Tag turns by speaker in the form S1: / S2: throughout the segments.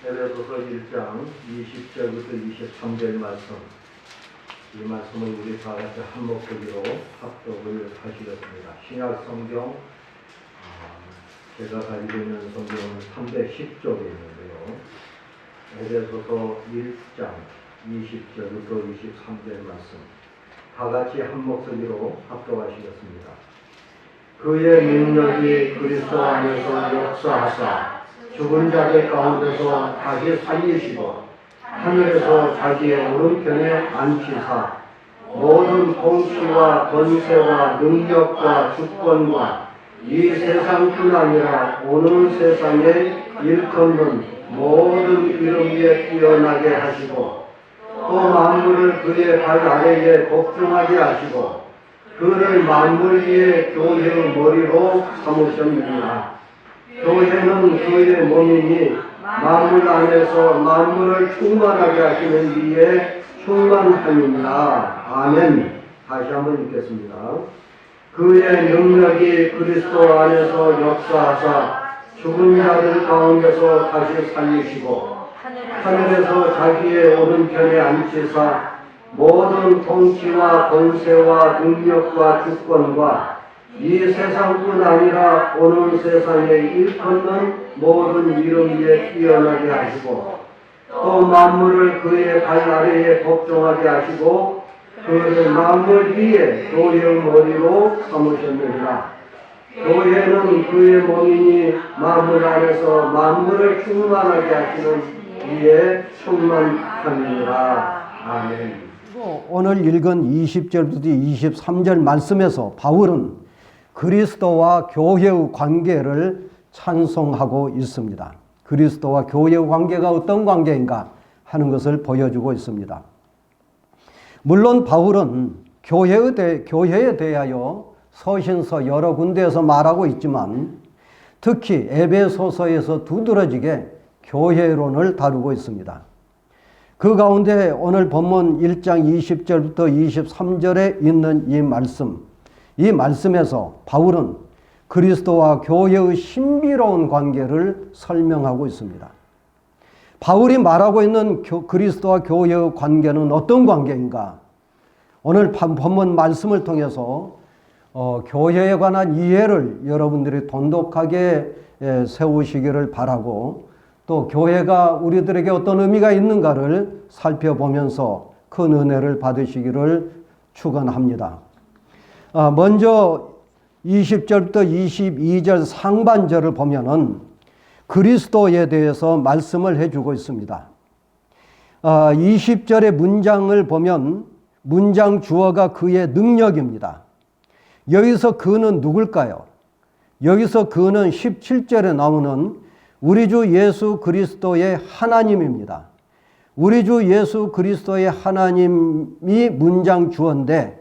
S1: 에베소서 1장 20절부터 23절 말씀, 이 말씀을 우리 다 같이 한 목소리로 합독을 하시겠습니다. 신약 성경, 제가 가지고 있는 성경은 310쪽에 있는데요. 에베소서 1장 20절부터 23절 말씀, 다 같이 한 목소리로 합독하시겠습니다. 그의 능력이 그리스도 안에서 역사하사 죽은 자들 가운데서 다시 살리시고 하늘에서 자기의 오른편에 앉히사 모든 통치와 권세와 능력과 주권과 이 세상뿐 아니라 오는 세상에 일컫는 모든 이름 위에 뛰어나게 하시고 또 만물을 그의 발 아래에 복종하게 하시고 그를 만물 위에 교회의 머리로 삼으셨느니라. 교회는 그의 몸이니 만물 안에서 만물을 충만하게 하시는 이에 충만함이니라. 아멘. 다시 한번 읽겠습니다. 그의 능력이 그리스도 안에서 역사하사 죽은 자들 가운데서 다시 살리시고 하늘에서 자기의 오른편에 앉히사 모든 통치와 권세와 능력과 주권과 이 세상뿐 아니라 오는 세상에 일컫는 모든 이름 위에 뛰어나게 하시고 또 만물을 그의 발 아래에 복종하게 하시고 그를 만물 위에 교회의 머리로 삼으셨느니라. 교회는 그의 몸이니 만물 안에서 만물을 충만하게 하시는 이에 충만함이니라. 아멘.
S2: 오늘 읽은 20절부터 23절 말씀에서 바울은 그리스도와 교회의 관계를 찬송하고 있습니다. 그리스도와 교회의 관계가 어떤 관계인가 하는 것을 보여주고 있습니다. 물론 바울은 교회에 대하여 서신서 여러 군데에서 말하고 있지만 특히 에베소서에서 두드러지게 교회론을 다루고 있습니다. 그 가운데 오늘 본문 1장 20절부터 23절에 있는 이 말씀에서 바울은 그리스도와 교회의 신비로운 관계를 설명하고 있습니다. 바울이 말하고 있는 그리스도와 교회의 관계는 어떤 관계인가? 오늘 본문 말씀을 통해서 교회에 관한 이해를 여러분들이 돈독하게 세우시기를 바라고 또 교회가 우리들에게 어떤 의미가 있는가를 살펴보면서 큰 은혜를 받으시기를 축원합니다. 먼저 20절부터 22절 상반절을 보면은 그리스도에 대해서 말씀을 해주고 있습니다. 20절의 문장을 보면 문장 주어가 그의 능력입니다. 여기서 그는 누굴까요? 여기서 그는 17절에 나오는 우리 주 예수 그리스도의 하나님입니다. 우리 주 예수 그리스도의 하나님이 문장 주어인데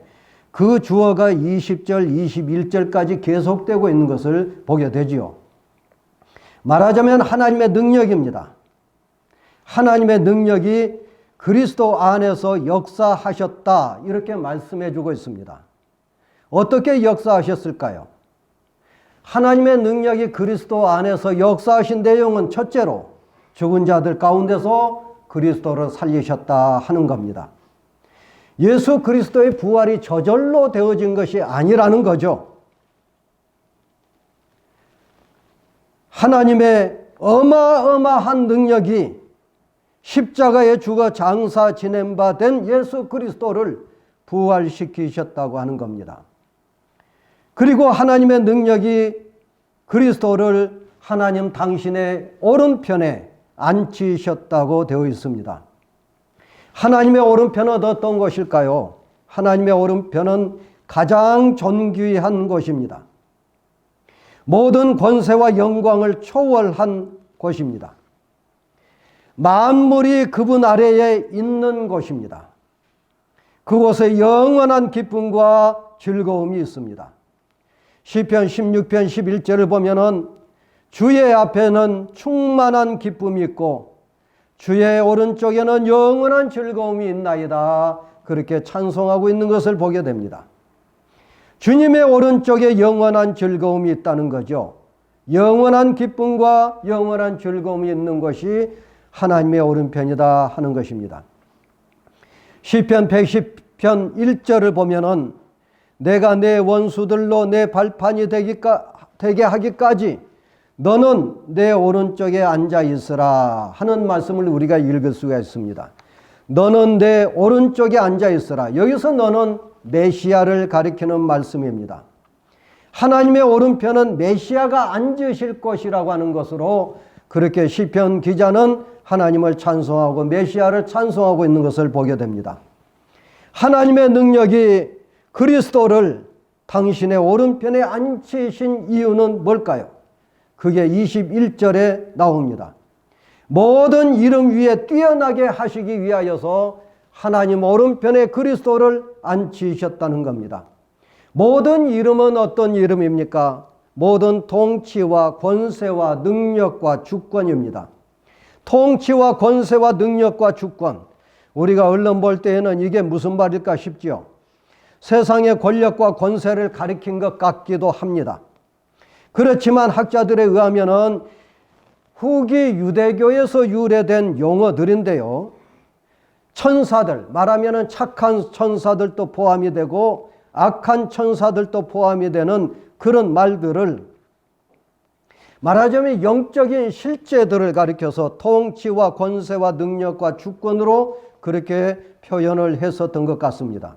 S2: 그 주어가 20절, 21절까지 계속되고 있는 것을 보게 되지요. 말하자면 하나님의 능력입니다. 하나님의 능력이 그리스도 안에서 역사하셨다 이렇게 말씀해 주고 있습니다. 어떻게 역사하셨을까요? 하나님의 능력이 그리스도 안에서 역사하신 내용은 첫째로 죽은 자들 가운데서 그리스도를 살리셨다 하는 겁니다. 예수 그리스도의 부활이 저절로 되어진 것이 아니라는 거죠. 하나님의 어마어마한 능력이 십자가에 죽어 장사 지낸 바 된 예수 그리스도를 부활시키셨다고 하는 겁니다. 그리고 하나님의 능력이 그리스도를 하나님 당신의 오른편에 앉히셨다고 되어 있습니다. 하나님의 오른편은 어떤 것일까요? 하나님의 오른편은 가장 존귀한 것입니다. 모든 권세와 영광을 초월한 곳입니다. 만물이 그분 아래에 있는 곳입니다. 그곳에 영원한 기쁨과 즐거움이 있습니다. 시편 16편 11절을 보면은 주의 앞에는 충만한 기쁨이 있고 주의 오른쪽에는 영원한 즐거움이 있나이다. 그렇게 찬송하고 있는 것을 보게 됩니다. 주님의 오른쪽에 영원한 즐거움이 있다는 거죠. 영원한 기쁨과 영원한 즐거움이 있는 것이 하나님의 오른편이다 하는 것입니다. 시편 110편 1절을 보면은 내가 내 원수들로 내 발판이 되게 하기까지 너는 내 오른쪽에 앉아 있으라 하는 말씀을 우리가 읽을 수가 있습니다. 너는 내 오른쪽에 앉아 있으라. 여기서 너는 메시아를 가리키는 말씀입니다. 하나님의 오른편은 메시아가 앉으실 것이라고 하는 것으로 그렇게 시편 기자는 하나님을 찬송하고 메시아를 찬송하고 있는 것을 보게 됩니다. 하나님의 능력이 그리스도를 당신의 오른편에 앉히신 이유는 뭘까요? 그게 21절에 나옵니다. 모든 이름 위에 뛰어나게 하시기 위하여서 하나님 오른편에 그리스도를 앉히셨다는 겁니다. 모든 이름은 어떤 이름입니까? 모든 통치와 권세와 능력과 주권입니다. 통치와 권세와 능력과 주권. 우리가 얼른 볼 때에는 이게 무슨 말일까 싶지요. 세상의 권력과 권세를 가리킨 것 같기도 합니다. 그렇지만 학자들에 의하면은 후기 유대교에서 유래된 용어들인데요. 천사들, 말하면은 착한 천사들도 포함이 되고 악한 천사들도 포함이 되는 그런 말들을 말하자면 영적인 실제들을 가리켜서 통치와 권세와 능력과 주권으로 그렇게 표현을 했었던 것 같습니다.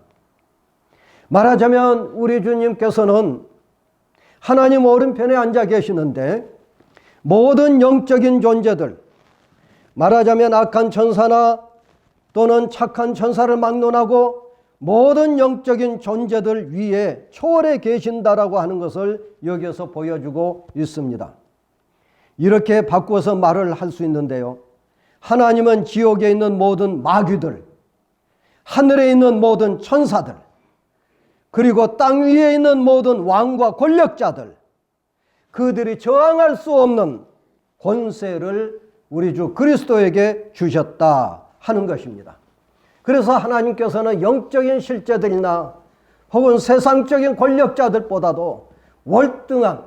S2: 말하자면 우리 주님께서는 하나님 오른편에 앉아 계시는데 모든 영적인 존재들, 말하자면 악한 천사나 또는 착한 천사를 막론하고 모든 영적인 존재들 위에 초월해 계신다라고 하는 것을 여기에서 보여주고 있습니다. 이렇게 바꾸어서 말을 할 수 있는데요. 하나님은 지옥에 있는 모든 마귀들, 하늘에 있는 모든 천사들, 그리고 땅 위에 있는 모든 왕과 권력자들, 그들이 저항할 수 없는 권세를 우리 주 그리스도에게 주셨다 하는 것입니다. 그래서 하나님께서는 영적인 실제들이나 혹은 세상적인 권력자들보다도 월등한,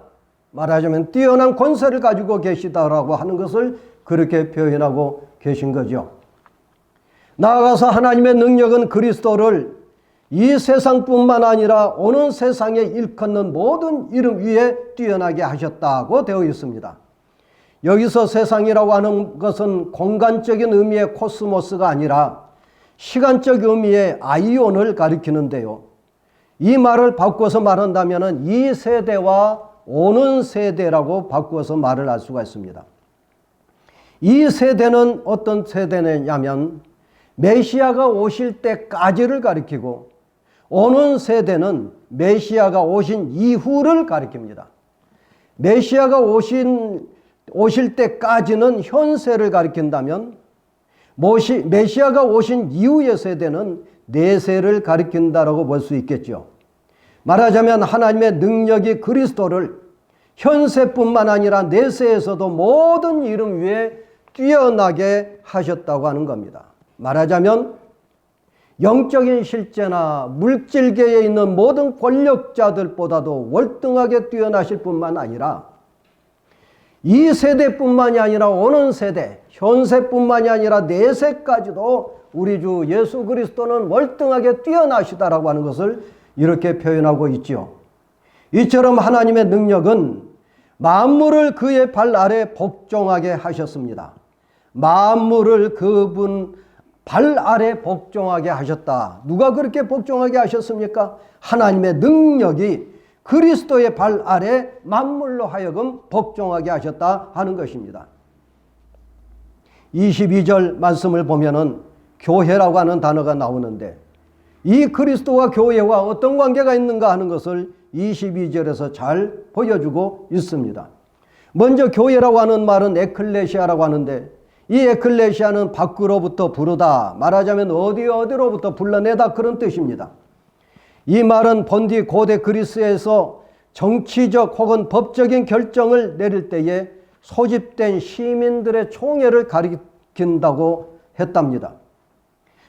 S2: 말하자면 뛰어난 권세를 가지고 계시다라고 하는 것을 그렇게 표현하고 계신 거죠. 나아가서 하나님의 능력은 그리스도를 이 세상뿐만 아니라 오는 세상에 일컫는 모든 이름 위에 뛰어나게 하셨다고 되어 있습니다. 여기서 세상이라고 하는 것은 공간적인 의미의 코스모스가 아니라 시간적 의미의 아이온을 가리키는데요. 이 말을 바꿔서 말한다면 이 세대와 오는 세대라고 바꾸어서 말을 할 수가 있습니다. 이 세대는 어떤 세대냐면 메시아가 오실 때까지를 가리키고 오는 세대는 메시아가 오신 이후를 가리킵니다. 메시아가 오실 때까지는 현세를 가리킨다면 메시아가 오신 이후의 세대는 내세를 가리킨다라고 볼 수 있겠죠. 말하자면 하나님의 능력이 그리스도를 현세뿐만 아니라 내세에서도 모든 이름 위에 뛰어나게 하셨다고 하는 겁니다. 말하자면 영적인 실제나 물질계에 있는 모든 권력자들보다도 월등하게 뛰어나실 뿐만 아니라 이 세대뿐만이 아니라 오는 세대, 현세뿐만이 아니라 내세까지도 우리 주 예수 그리스도는 월등하게 뛰어나시다라고 하는 것을 이렇게 표현하고 있죠. 이처럼 하나님의 능력은 만물을 그의 발 아래 복종하게 하셨습니다. 만물을 그분 발 아래 복종하게 하셨다. 누가 그렇게 복종하게 하셨습니까? 하나님의 능력이 그리스도의 발 아래 만물로 하여금 복종하게 하셨다 하는 것입니다. 22절 말씀을 보면은 교회라고 하는 단어가 나오는데 이 그리스도와 교회와 어떤 관계가 있는가 하는 것을 22절에서 잘 보여주고 있습니다. 먼저 교회라고 하는 말은 에클레시아라고 하는데 이 에클레시아는 밖으로부터 부르다, 말하자면 어디로부터 불러내다 그런 뜻입니다. 이 말은 본디 고대 그리스에서 정치적 혹은 법적인 결정을 내릴 때에 소집된 시민들의 총회를 가리킨다고 했답니다.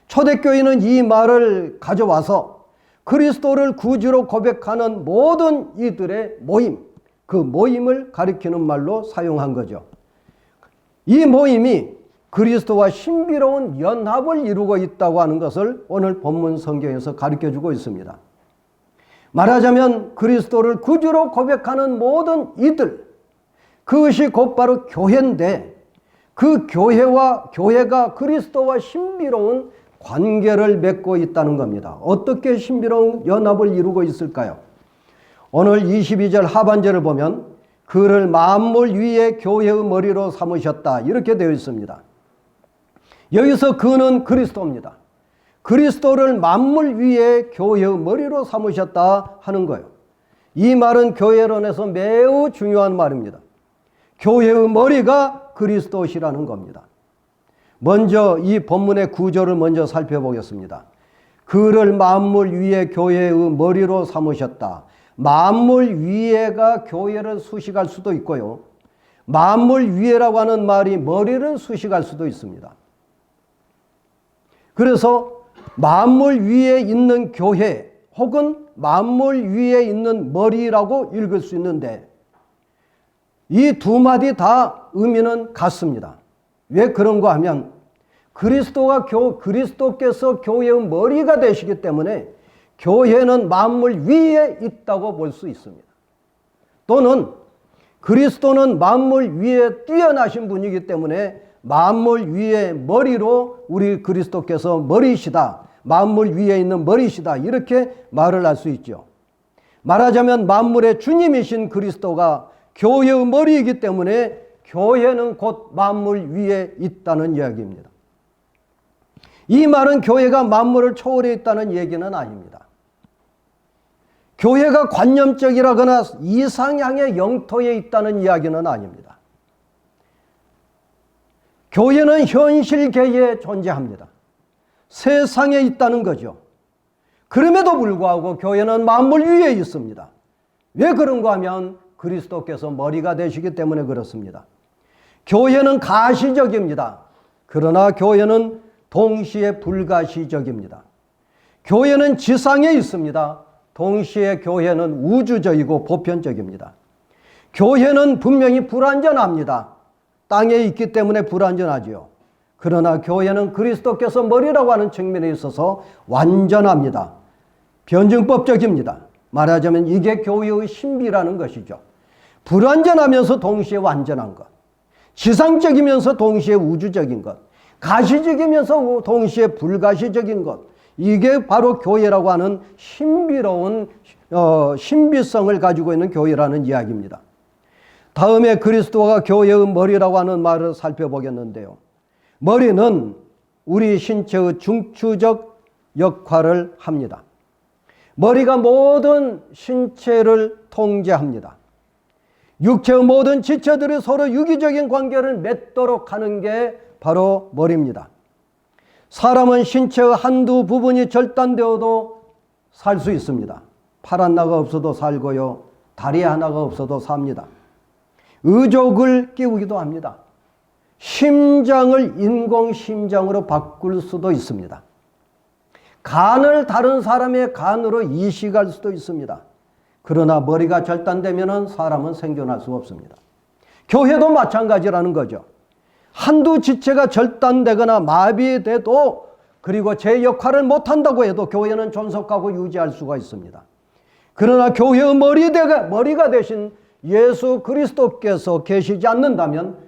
S2: 초대교회는 이 말을 가져와서 그리스도를 구주로 고백하는 모든 이들의 모임, 그 모임을 가리키는 말로 사용한 거죠. 이 모임이 그리스도와 신비로운 연합을 이루고 있다고 하는 것을 오늘 본문 성경에서 가르쳐주고 있습니다. 말하자면 그리스도를 구주로 고백하는 모든 이들, 그것이 곧바로 교회인데 그 교회가 그리스도와 신비로운 관계를 맺고 있다는 겁니다. 어떻게 신비로운 연합을 이루고 있을까요? 오늘 22절 하반절을 보면 그를 만물 위에 교회의 머리로 삼으셨다 이렇게 되어 있습니다. 여기서 그는 그리스도입니다. 그리스도를 만물 위에 교회의 머리로 삼으셨다 하는 거예요. 이 말은 교회론에서 매우 중요한 말입니다. 교회의 머리가 그리스도시라는 겁니다. 먼저 이 본문의 구조를 먼저 살펴보겠습니다. 그를 만물 위에 교회의 머리로 삼으셨다. 만물 위에가 교회를 수식할 수도 있고요. 만물 위에라고 하는 말이 머리를 수식할 수도 있습니다. 그래서 만물 위에 있는 교회 혹은 만물 위에 있는 머리라고 읽을 수 있는데 이 두 마디 다 의미는 같습니다. 왜 그런가 하면 그리스도께서 교회의 머리가 되시기 때문에 교회는 만물 위에 있다고 볼 수 있습니다. 또는 그리스도는 만물 위에 뛰어나신 분이기 때문에 만물 위에 머리로 우리 그리스도께서 머리시다. 만물 위에 있는 머리시다. 이렇게 말을 할 수 있죠. 말하자면 만물의 주님이신 그리스도가 교회의 머리이기 때문에 교회는 곧 만물 위에 있다는 이야기입니다. 이 말은 교회가 만물을 초월해 있다는 얘기는 아닙니다. 교회가 관념적이라거나 이상향의 영토에 있다는 이야기는 아닙니다. 교회는 현실계에 존재합니다. 세상에 있다는 거죠. 그럼에도 불구하고 교회는 만물 위에 있습니다. 왜 그런가 하면 그리스도께서 머리가 되시기 때문에 그렇습니다. 교회는 가시적입니다. 그러나 교회는 동시에 불가시적입니다. 교회는 지상에 있습니다. 동시에 교회는 우주적이고 보편적입니다. 교회는 분명히 불완전합니다. 땅에 있기 때문에 불완전하지요. 그러나 교회는 그리스도께서 머리라고 하는 측면에 있어서 완전합니다. 변증법적입니다. 말하자면 이게 교회의 신비라는 것이죠. 불완전하면서 동시에 완전한 것, 지상적이면서 동시에 우주적인 것, 가시적이면서 동시에 불가시적인 것, 이게 바로 교회라고 하는 신비로운 신비성을 가지고 있는 교회라는 이야기입니다. 다음에 그리스도가 교회의 머리라고 하는 말을 살펴보겠는데요. 머리는 우리 신체의 중추적 역할을 합니다. 머리가 모든 신체를 통제합니다. 육체의 모든 지체들이 서로 유기적인 관계를 맺도록 하는 게 바로 머리입니다. 사람은 신체의 한두 부분이 절단되어도 살 수 있습니다. 팔 하나가 없어도 살고요. 다리 하나가 없어도 삽니다. 의족을 끼우기도 합니다. 심장을 인공심장으로 바꿀 수도 있습니다. 간을 다른 사람의 간으로 이식할 수도 있습니다. 그러나 머리가 절단되면 사람은 생존할 수 없습니다. 교회도 마찬가지라는 거죠. 한두 지체가 절단되거나 마비돼도 그리고 제 역할을 못한다고 해도 교회는 존속하고 유지할 수가 있습니다. 그러나 교회의 머리가 되신 예수 그리스도께서 계시지 않는다면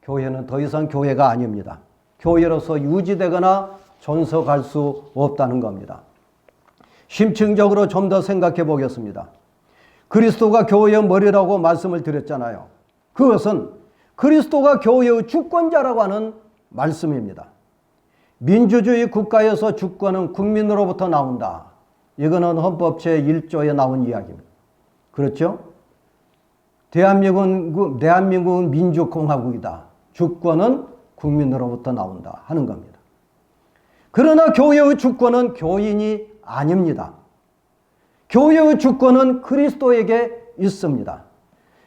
S2: 교회는 더 이상 교회가 아닙니다. 교회로서 유지되거나 존속할 수 없다는 겁니다. 심층적으로 좀 더 생각해 보겠습니다. 그리스도가 교회의 머리라고 말씀을 드렸잖아요. 그것은 그리스도가 교회의 주권자라고 하는 말씀입니다. 민주주의 국가에서 주권은 국민으로부터 나온다. 이거는 헌법 제1조에 나온 이야기입니다. 그렇죠? 대한민국은 민주공화국이다. 주권은 국민으로부터 나온다 하는 겁니다. 그러나 교회의 주권은 교인이 아닙니다. 교회의 주권은 그리스도에게 있습니다.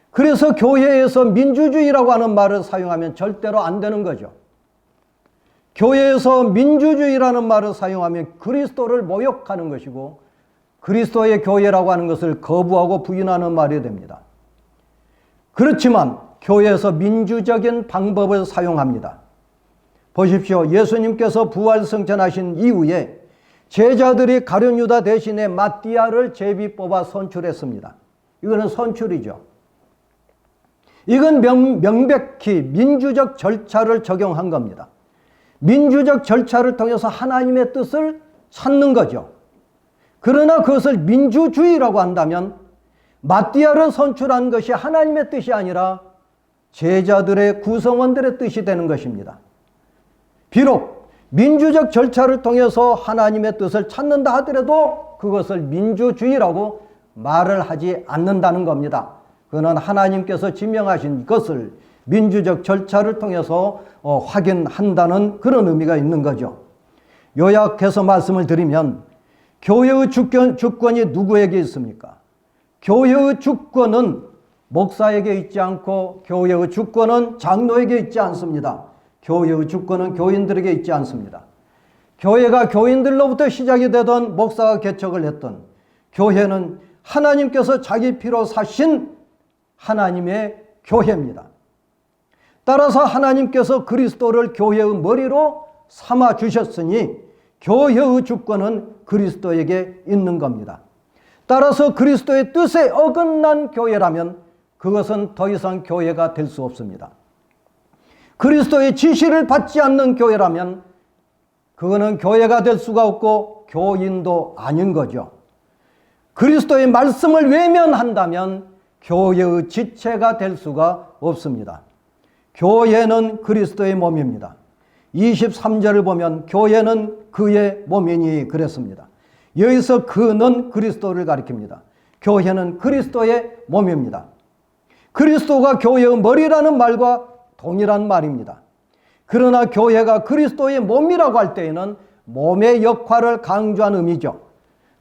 S2: 그래서 교회에서 민주주의라고 하는 말을 사용하면 절대로 안 되는 거죠. 교회에서 민주주의라는 말을 사용하면 그리스도를 모욕하는 것이고 그리스도의 교회라고 하는 것을 거부하고 부인하는 말이 됩니다. 그렇지만 교회에서 민주적인 방법을 사용합니다. 보십시오. 예수님께서 부활승천하신 이후에 제자들이 가룟 유다 대신에 마띠아를 제비 뽑아 선출했습니다. 이거는 선출이죠. 이건 명백히 민주적 절차를 적용한 겁니다. 민주적 절차를 통해서 하나님의 뜻을 찾는 거죠. 그러나 그것을 민주주의라고 한다면 마띠아를 선출한 것이 하나님의 뜻이 아니라 제자들의 구성원들의 뜻이 되는 것입니다. 비록 민주적 절차를 통해서 하나님의 뜻을 찾는다 하더라도 그것을 민주주의라고 말을 하지 않는다는 겁니다. 그는 하나님께서 지명하신 것을 민주적 절차를 통해서 확인한다는 그런 의미가 있는 거죠. 요약해서 말씀을 드리면 교회의 주권이 누구에게 있습니까? 교회의 주권은 목사에게 있지 않고 교회의 주권은 장로에게 있지 않습니다. 교회의 주권은 교인들에게 있지 않습니다. 교회가 교인들로부터 시작이 되던 목사가 개척을 했던 교회는 하나님께서 자기 피로 사신 하나님의 교회입니다. 따라서 하나님께서 그리스도를 교회의 머리로 삼아 주셨으니 교회의 주권은 그리스도에게 있는 겁니다. 따라서 그리스도의 뜻에 어긋난 교회라면 그것은 더 이상 교회가 될 수 없습니다. 그리스도의 지시를 받지 않는 교회라면 그거는 교회가 될 수가 없고 교인도 아닌 거죠. 그리스도의 말씀을 외면한다면 교회의 지체가 될 수가 없습니다. 교회는 그리스도의 몸입니다. 23절을 보면 교회는 그의 몸이니 그랬습니다. 여기서 그는 그리스도를 가리킵니다. 교회는 그리스도의 몸입니다. 그리스도가 교회의 머리라는 말과 동일한 말입니다. 그러나 교회가 그리스도의 몸이라고 할 때에는 몸의 역할을 강조한 의미죠.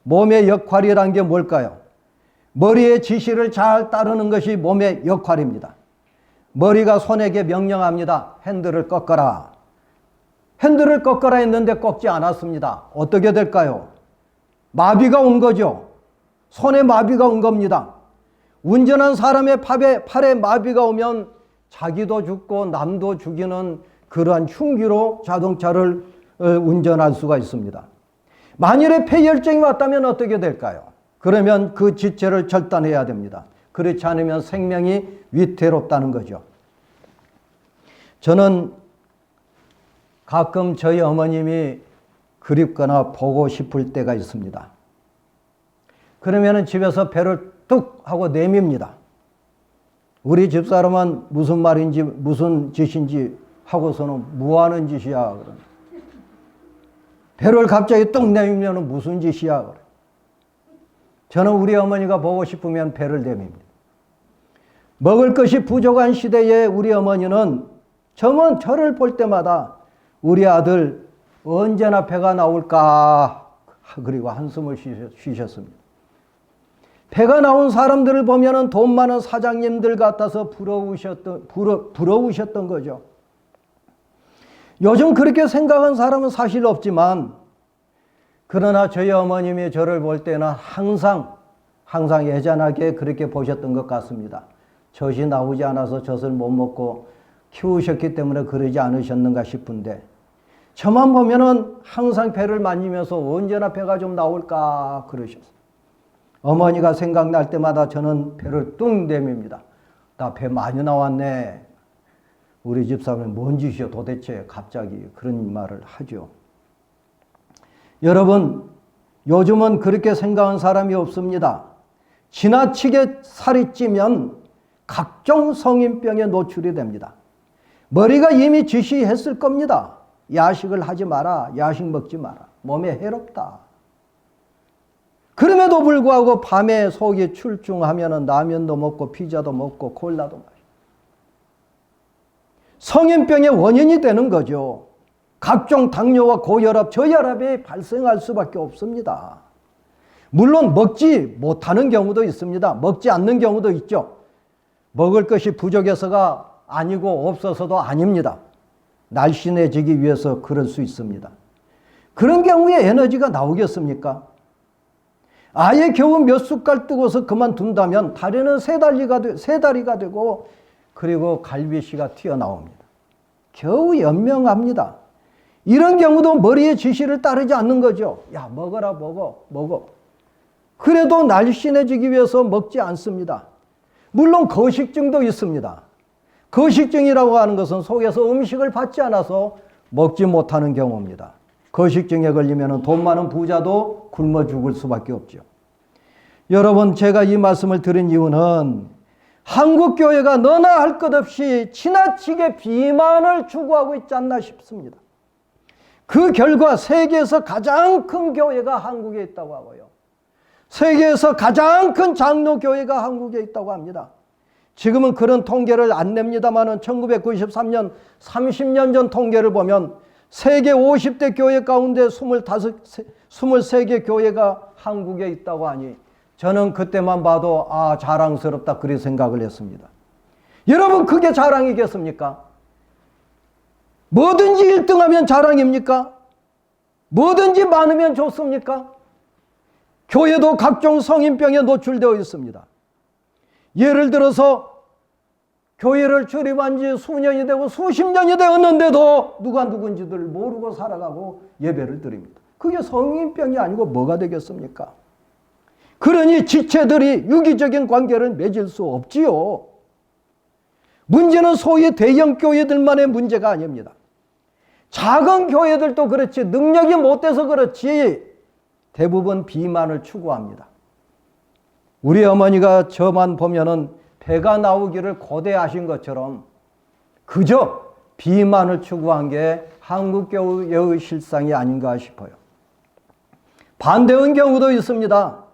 S2: 몸의 역할이란 게 뭘까요? 머리의 지시를 잘 따르는 것이 몸의 역할입니다. 머리가 손에게 명령합니다. 핸들을 꺾어라. 핸들을 꺾어라 했는데 꺾지 않았습니다. 어떻게 될까요? 마비가 온 거죠. 손에 마비가 온 겁니다. 운전한 사람의 팔에 마비가 오면 자기도 죽고 남도 죽이는 그러한 흉기로 자동차를 운전할 수가 있습니다. 만일에 폐혈증이 왔다면 어떻게 될까요? 그러면 그 지체를 절단해야 됩니다. 그렇지 않으면 생명이 위태롭다는 거죠. 저는 가끔 저희 어머님이 그립거나 보고 싶을 때가 있습니다. 그러면 집에서 배를 뚝 하고 내밉니다. 우리 집사람은 무슨 말인지 무슨 짓인지 하고서는 뭐 하는 짓이야 그러면. 배를 갑자기 뚝 내밀면 무슨 짓이야 그래. 저는 우리 어머니가 보고 싶으면 배를 내밉니다. 먹을 것이 부족한 시대에 우리 어머니는 저를 볼 때마다 우리 아들 언제나 배가 나올까 그리고 한숨을 쉬셨습니다. 배가 나온 사람들을 보면 돈 많은 사장님들 같아서 부러우셨던 거죠. 요즘 그렇게 생각한 사람은 사실 없지만 그러나 저희 어머님이 저를 볼 때는 항상 애잔하게 그렇게 보셨던 것 같습니다. 젖이 나오지 않아서 젖을 못 먹고 키우셨기 때문에 그러지 않으셨는가 싶은데 저만 보면은 항상 배를 만지면서 언제나 배가 좀 나올까 그러셨어요. 어머니가 생각날 때마다 저는 배를 뚝 내밉니다. 나 배 많이 나왔네. 우리 집사람은 뭔 짓이요 도대체 갑자기 그런 말을 하죠. 여러분 요즘은 그렇게 생각하는 사람이 없습니다. 지나치게 살이 찌면 각종 성인병에 노출이 됩니다. 머리가 이미 지시했을 겁니다. 야식을 하지 마라. 야식 먹지 마라. 몸에 해롭다. 그럼에도 불구하고 밤에 속이 출중하면 라면도 먹고 피자도 먹고 콜라도 마시고 성인병의 원인이 되는 거죠. 각종 당뇨와 고혈압, 저혈압이 발생할 수밖에 없습니다. 물론 먹지 못하는 경우도 있습니다. 먹지 않는 경우도 있죠. 먹을 것이 부족해서가 아니고 없어서도 아닙니다. 날씬해지기 위해서 그럴 수 있습니다. 그런 경우에 에너지가 나오겠습니까? 아예 겨우 몇 숟갈 뜨고서 그만둔다면 다리는 세 다리가 되고 그리고 갈비씨가 튀어나옵니다. 겨우 연명합니다. 이런 경우도 머리의 지시를 따르지 않는 거죠. 야, 먹어라, 먹어. 그래도 날씬해지기 위해서 먹지 않습니다. 물론 거식증도 있습니다. 거식증이라고 하는 것은 속에서 음식을 받지 않아서 먹지 못하는 경우입니다. 거식증에 걸리면 돈 많은 부자도 굶어 죽을 수밖에 없죠. 여러분, 제가 이 말씀을 드린 이유는 한국교회가 너나 할 것 없이 지나치게 비만을 추구하고 있지 않나 싶습니다. 그 결과 세계에서 가장 큰 교회가 한국에 있다고 하고요. 세계에서 가장 큰 장로교회가 한국에 있다고 합니다. 지금은 그런 통계를 안 냅니다만 1993년 30년 전 통계를 보면 세계 50대 교회 가운데 23개 교회가 한국에 있다고 하니 저는 그때만 봐도 자랑스럽다 그리 생각을 했습니다. 여러분, 그게 자랑이겠습니까? 뭐든지 1등하면 자랑입니까? 뭐든지 많으면 좋습니까? 교회도 각종 성인병에 노출되어 있습니다. 예를 들어서 교회를 출입한 지 수년이 되고 수십 년이 되었는데도 누가 누군지들 모르고 살아가고 예배를 드립니다. 그게 성인병이 아니고 뭐가 되겠습니까? 그러니 지체들이 유기적인 관계를 맺을 수 없지요. 문제는 소위 대형 교회들만의 문제가 아닙니다. 작은 교회들도 그렇지, 능력이 못 돼서 그렇지 대부분 비만을 추구합니다. 우리 어머니가 저만 보면은 배가 나오기를 고대하신 것처럼 그저 비만을 추구한 게 한국교회의 실상이 아닌가 싶어요. 반대의 경우도 있습니다.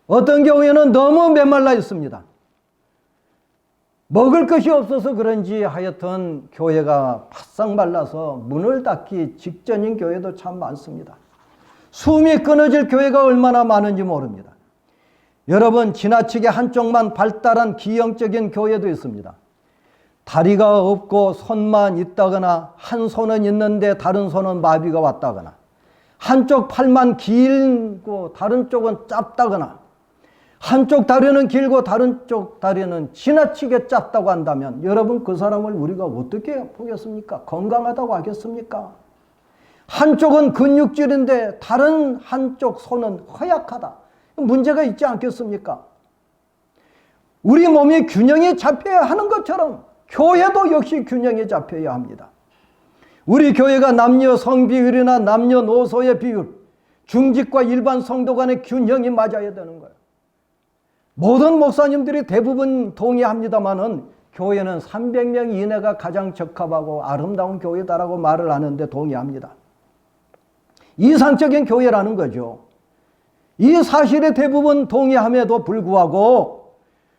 S2: 어떤 경우에는 너무 메말라 있습니다. 먹을 것이 없어서 그런지 하여튼 교회가 바싹 말라서 문을 닫기 직전인 교회도 참 많습니다. 숨이 끊어질 교회가 얼마나 많은지 모릅니다. 여러분, 지나치게 한쪽만 발달한 기형적인 교회도 있습니다. 다리가 없고 손만 있다거나 한 손은 있는데 다른 손은 마비가 왔다거나 한쪽 팔만 길고 다른 쪽은 짧다거나 한쪽 다리는 길고 다른 쪽 다리는 지나치게 짧다고 한다면 여러분, 그 사람을 우리가 어떻게 보겠습니까? 건강하다고 하겠습니까? 한쪽은 근육질인데 다른 한쪽 손은 허약하다. 문제가 있지 않겠습니까? 우리 몸이 균형이 잡혀야 하는 것처럼 교회도 역시 균형이 잡혀야 합니다. 우리 교회가 남녀 성비율이나 남녀노소의 비율, 중직과 일반 성도 간의 균형이 맞아야 되는 거예요. 모든 목사님들이 대부분 동의합니다만은 교회는 300명 이내가 가장 적합하고 아름다운 교회다라고 말을 하는데 동의합니다. 이상적인 교회라는 거죠. 이 사실에 대부분 동의함에도 불구하고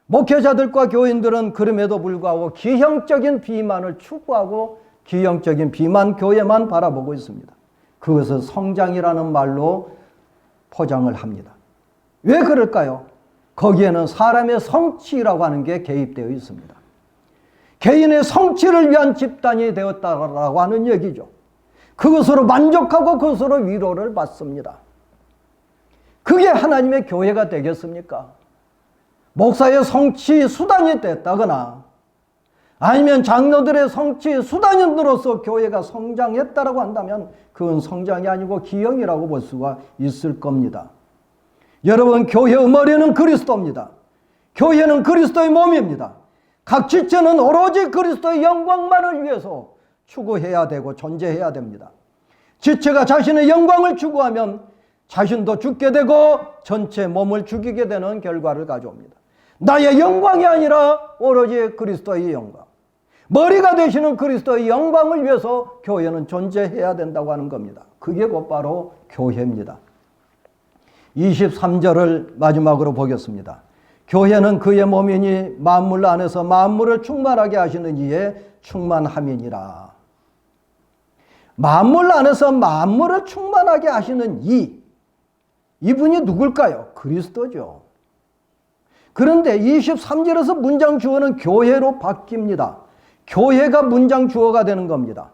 S2: 목회자들과 교인들은 그럼에도 불구하고 기형적인 비만을 추구하고 기형적인 비만 교회만 바라보고 있습니다. 그것을 성장이라는 말로 포장을 합니다. 왜 그럴까요? 거기에는 사람의 성취라고 하는 게 개입되어 있습니다. 개인의 성취를 위한 집단이 되었다라고 하는 얘기죠. 그것으로 만족하고 그것으로 위로를 받습니다. 그게 하나님의 교회가 되겠습니까? 목사의 성취 수단이 됐다거나 아니면 장로들의 성취 수단으로서 교회가 성장했다라고 한다면 그건 성장이 아니고 기형이라고 볼 수가 있을 겁니다. 여러분, 교회의 머리는 그리스도입니다. 교회는 그리스도의 몸입니다. 각 지체는 오로지 그리스도의 영광만을 위해서 추구해야 되고 존재해야 됩니다. 지체가 자신의 영광을 추구하면 자신도 죽게 되고 전체 몸을 죽이게 되는 결과를 가져옵니다. 나의 영광이 아니라 오로지 그리스도의 영광. 머리가 되시는 그리스도의 영광을 위해서 교회는 존재해야 된다고 하는 겁니다. 그게 곧바로 교회입니다. 23절을 마지막으로 보겠습니다. 교회는 그의 몸이니 만물 안에서 만물을 충만하게 하시는 이의 충만함이니라. 만물 안에서 만물을 충만하게 하시는 이분이 누굴까요? 그리스도죠. 그런데 23절에서 문장 주어는 교회로 바뀝니다. 교회가 문장 주어가 되는 겁니다.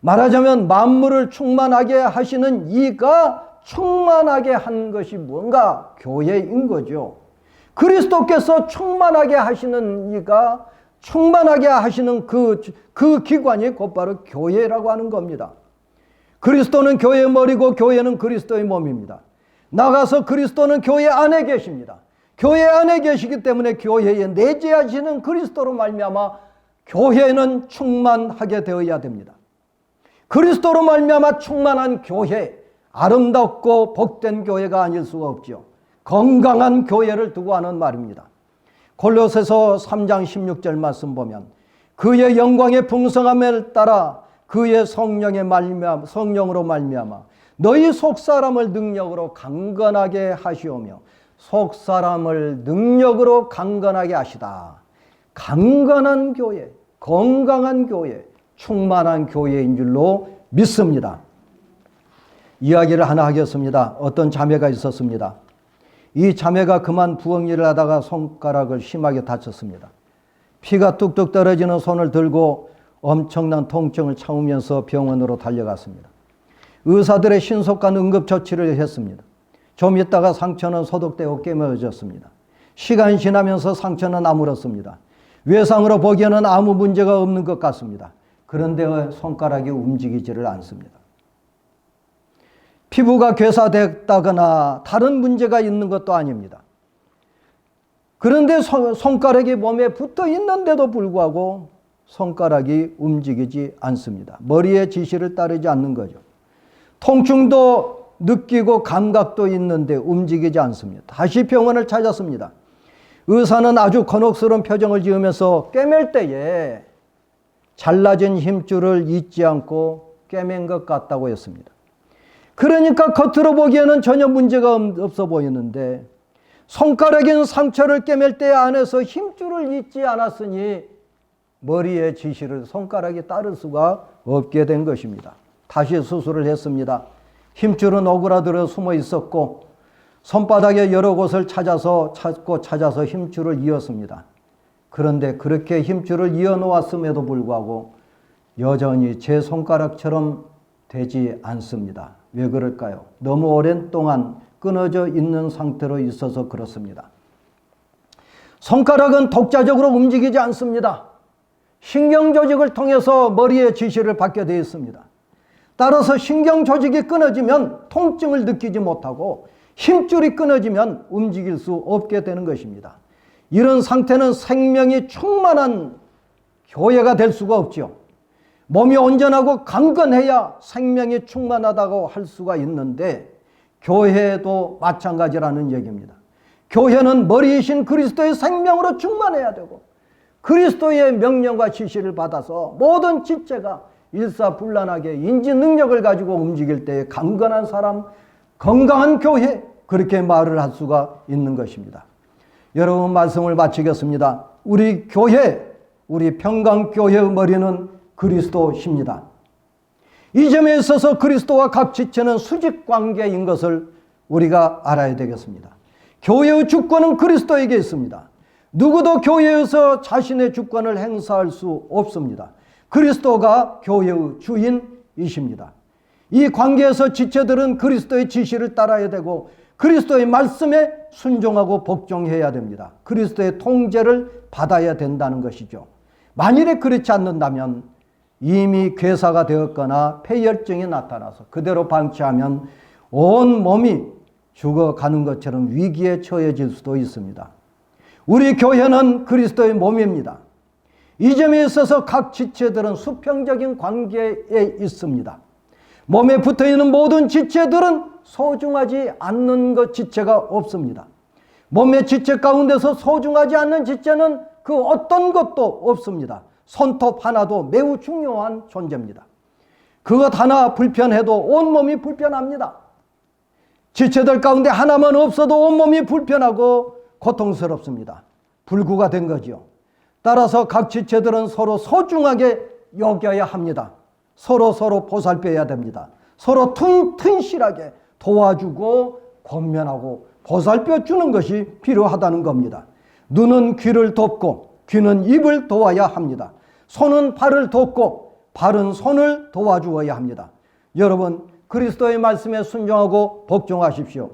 S2: 말하자면 만물을 충만하게 하시는 이가 충만하게 한 것이 뭔가? 교회인 거죠. 그리스도께서 충만하게 하시는 이가 충만하게 하시는 그 기관이 곧바로 교회라고 하는 겁니다. 그리스도는 교회의 머리고 교회는 그리스도의 몸입니다. 나가서 그리스도는 교회 안에 계십니다. 교회 안에 계시기 때문에 교회에 내재하시는 그리스도로 말미암아 교회는 충만하게 되어야 됩니다. 그리스도로 말미암아 충만한 교회, 아름답고 복된 교회가 아닐 수가 없죠. 건강한 교회를 두고 하는 말입니다. 골로새서 3장 16절 말씀 보면 그의 영광의 풍성함을 따라 그의 성령으로 말미암아 너희 속사람을 능력으로 강건하게 하시오며 속사람을 능력으로 강건하게 하시다. 강건한 교회, 건강한 교회, 충만한 교회인 줄로 믿습니다. 이야기를 하나 하겠습니다. 어떤 자매가 있었습니다. 이 자매가 그만 부엌 일을 하다가 손가락을 심하게 다쳤습니다. 피가 뚝뚝 떨어지는 손을 들고 엄청난 통증을 참으면서 병원으로 달려갔습니다. 의사들의 신속한 응급조치를 했습니다. 좀 있다가 상처는 소독되고 깨매어졌습니다. 시간이 지나면서 상처는 아물었습니다. 외상으로 보기에는 아무 문제가 없는 것 같습니다. 그런데 손가락이 움직이지를 않습니다. 피부가 괴사됐다거나 다른 문제가 있는 것도 아닙니다. 그런데 손가락이 몸에 붙어 있는데도 불구하고 손가락이 움직이지 않습니다. 머리의 지시를 따르지 않는 거죠. 통증도 느끼고 감각도 있는데 움직이지 않습니다. 다시 병원을 찾았습니다. 의사는 아주 곤혹스러운 표정을 지으면서 꿰맬 때에 잘라진 힘줄을 잊지 않고 꿰맨 것 같다고 했습니다. 그러니까 겉으로 보기에는 전혀 문제가 없어 보이는데 손가락에 상처를 꿰맬 때 안에서 힘줄을 잊지 않았으니 머리의 지시를 손가락이 따를 수가 없게 된 것입니다. 다시 수술을 했습니다. 힘줄은 오그라들어 숨어 있었고 손바닥에 여러 곳을 찾아서 힘줄을 이었습니다. 그런데 그렇게 힘줄을 이어 놓았음에도 불구하고 여전히 제 손가락처럼 되지 않습니다. 왜 그럴까요? 너무 오랜 동안 끊어져 있는 상태로 있어서 그렇습니다. 손가락은 독자적으로 움직이지 않습니다. 신경조직을 통해서 머리의 지시를 받게 되어 있습니다. 따라서 신경조직이 끊어지면 통증을 느끼지 못하고 힘줄이 끊어지면 움직일 수 없게 되는 것입니다. 이런 상태는 생명이 충만한 교회가 될 수가 없죠. 몸이 온전하고 강건해야 생명이 충만하다고 할 수가 있는데 교회도 마찬가지라는 얘기입니다. 교회는 머리이신 그리스도의 생명으로 충만해야 되고 그리스도의 명령과 지시를 받아서 모든 지체가 일사불란하게 인지 능력을 가지고 움직일 때에 강건한 사람, 건강한 교회, 그렇게 말을 할 수가 있는 것입니다. 여러분, 말씀을 마치겠습니다. 우리 교회, 우리 평강교회의 머리는 그리스도십니다. 이 점에 있어서 그리스도와 각 지체는 수직관계인 것을 우리가 알아야 되겠습니다. 교회의 주권은 그리스도에게 있습니다. 누구도 교회에서 자신의 주권을 행사할 수 없습니다. 그리스도가 교회의 주인이십니다. 이 관계에서 지체들은 그리스도의 지시를 따라야 되고 그리스도의 말씀에 순종하고 복종해야 됩니다. 그리스도의 통제를 받아야 된다는 것이죠. 만일에 그렇지 않는다면 이미 괴사가 되었거나 폐혈증이 나타나서 그대로 방치하면 온 몸이 죽어가는 것처럼 위기에 처해질 수도 있습니다. 우리 교회는 그리스도의 몸입니다. 이 점에 있어서 각 지체들은 수평적인 관계에 있습니다. 몸에 붙어있는 모든 지체들은 소중하지 않는 것 지체가 없습니다. 몸의 지체 가운데서 소중하지 않는 지체는 그 어떤 것도 없습니다. 손톱 하나도 매우 중요한 존재입니다. 그것 하나 불편해도 온몸이 불편합니다. 지체들 가운데 하나만 없어도 온몸이 불편하고 고통스럽습니다. 불구가 된 거죠. 따라서 각 지체들은 서로 소중하게 여겨야 합니다. 서로 보살펴야 됩니다. 서로 튼튼실하게 도와주고 권면하고 보살펴 주는 것이 필요하다는 겁니다. 눈은 귀를 돕고 귀는 입을 도와야 합니다. 손은 발을 돕고 발은 손을 도와주어야 합니다. 여러분, 그리스도의 말씀에 순종하고 복종하십시오.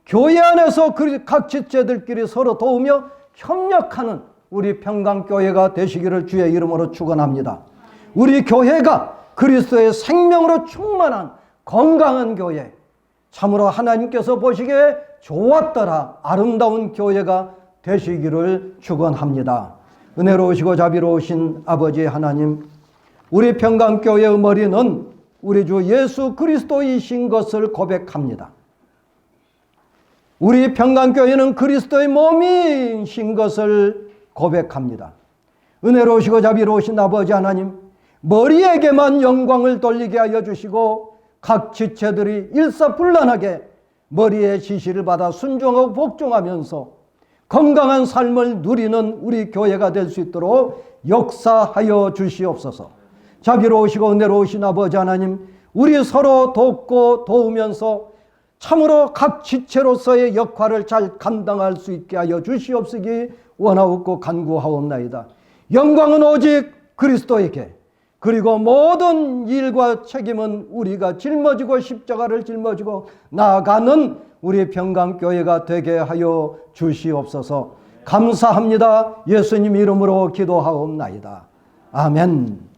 S2: 교회 안에서 각 지체들끼리 서로 도우며 협력하는 우리 평강교회가 되시기를 주의 이름으로 축원합니다. 우리 교회가 그리스도의 생명으로 충만한 건강한 교회, 참으로 하나님께서 보시기에 좋았더라 아름다운 교회가 되시기를 축원합니다. 은혜로우시고 자비로우신 아버지 하나님, 우리 평강교회의 머리는 우리 주 예수 그리스도이신 것을 고백합니다. 우리 평강교회는 그리스도의 몸이신 것을 고백합니다. 은혜로우시고 자비로우신 아버지 하나님, 머리에게만 영광을 돌리게 하여 주시고 각 지체들이 일사불란하게 머리의 지시를 받아 순종하고 복종하면서 건강한 삶을 누리는 우리 교회가 될 수 있도록 역사하여 주시옵소서. 자비로우시고 은혜로우신 아버지 하나님, 우리 서로 돕고 도우면서 참으로 각 지체로서의 역할을 잘 감당할 수 있게 하여 주시옵시기 원하옵고 간구하옵나이다. 영광은 오직 그리스도에게, 그리고 모든 일과 책임은 우리가 짊어지고 십자가를 짊어지고 나아가는 우리 평강교회가 되게 하여 주시옵소서. 감사합니다. 예수님 이름으로 기도하옵나이다. 아멘.